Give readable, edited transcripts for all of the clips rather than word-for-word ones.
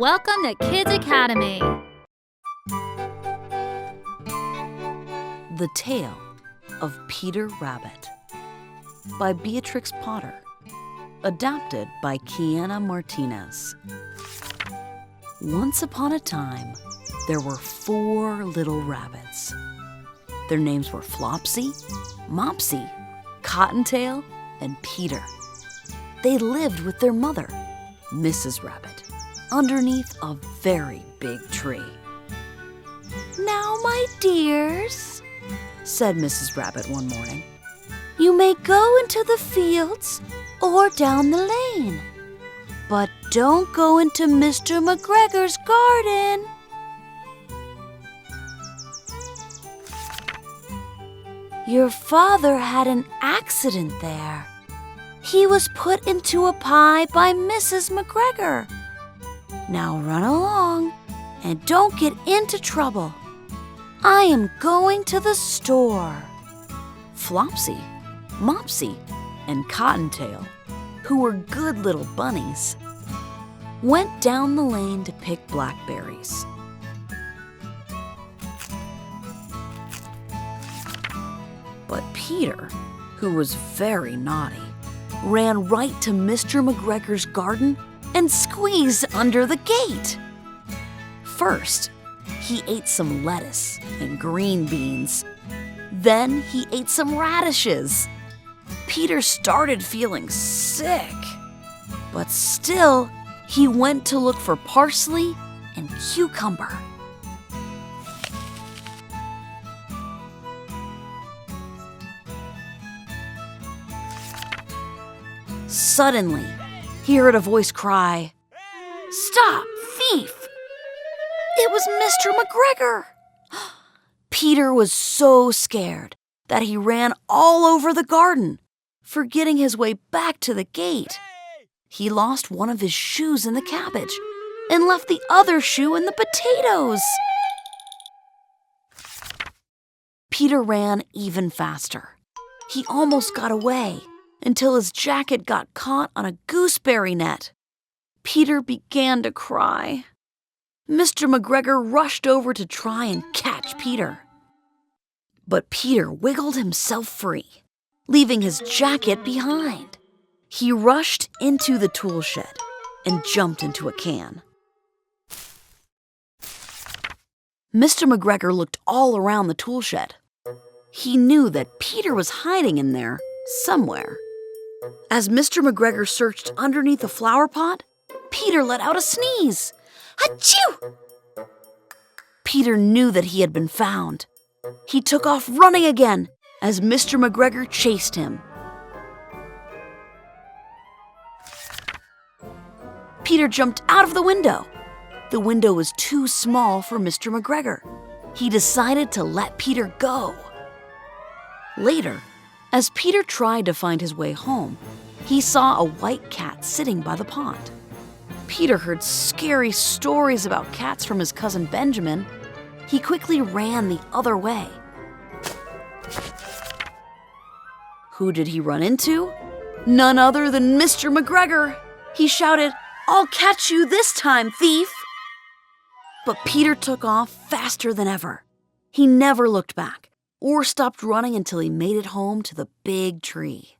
Welcome to Kids Academy. The Tale of Peter Rabbit by Beatrix Potter. Adapted by Kiana Martinez. Once upon a time, there were 4 little rabbits. Their names were Flopsy, Mopsy, Cottontail, and Peter. They lived with their mother, Mrs. Rabbit, underneath a very big tree. "Now, my dears," said Mrs. Rabbit one morning, "you may go into the fields or down the lane, but don't go into Mr. McGregor's garden." "Your father had an accident there. He was put into a pie by Mrs. McGregor. Now run along and don't get into trouble. I am going to the store." Flopsy, Mopsy, and Cottontail, who were good little bunnies, went down the lane to pick blackberries. But Peter, who was very naughty, ran right to Mr. McGregor's garden and squeezed under the gate. First, he ate some lettuce and green beans. Then he ate some radishes. Peter started feeling sick, but still, he went to look for parsley and cucumber. Suddenly, he heard a voice cry, "Stop, thief!" It was Mr. McGregor. Peter was so scared that he ran all over the garden, forgetting his way back to the gate. He lost one of his shoes in the cabbage and left the other shoe in the potatoes. Peter ran even faster. He almost got away until his jacket got caught on a gooseberry net. Peter began to cry. Mr. McGregor rushed over to try and catch Peter. But Peter wiggled himself free, leaving his jacket behind. He rushed into the tool shed and jumped into a can. Mr. McGregor looked all around the tool shed. He knew that Peter was hiding in there somewhere. As Mr. McGregor searched underneath the flower pot, Peter let out a sneeze. Achoo! Peter knew that he had been found. He took off running again as Mr. McGregor chased him. Peter jumped out of the window. The window was too small for Mr. McGregor. He decided to let Peter go. Later, as Peter tried to find his way home, he saw a white cat sitting by the pond. Peter heard scary stories about cats from his cousin Benjamin. He quickly ran the other way. Who did he run into? None other than Mr. McGregor. He shouted, "I'll catch you this time, thief!" But Peter took off faster than ever. He never looked back or stopped running until he made it home to the big tree.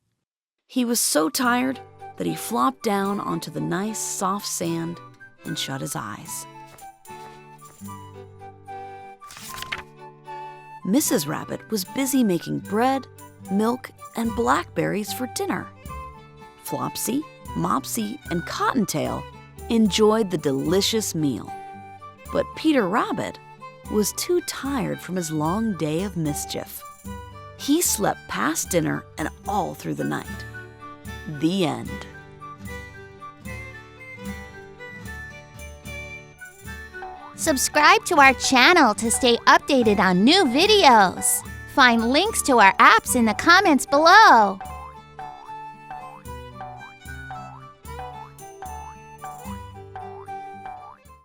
He was so tired that he flopped down onto the nice, soft sand and shut his eyes. Mrs. Rabbit was busy making bread, milk, and blackberries for dinner. Flopsy, Mopsy, and Cottontail enjoyed the delicious meal. But Peter Rabbit was too tired from his long day of mischief. He slept past dinner and all through the night. The end. Subscribe to our channel to stay updated on new videos. Find links to our apps in the comments below.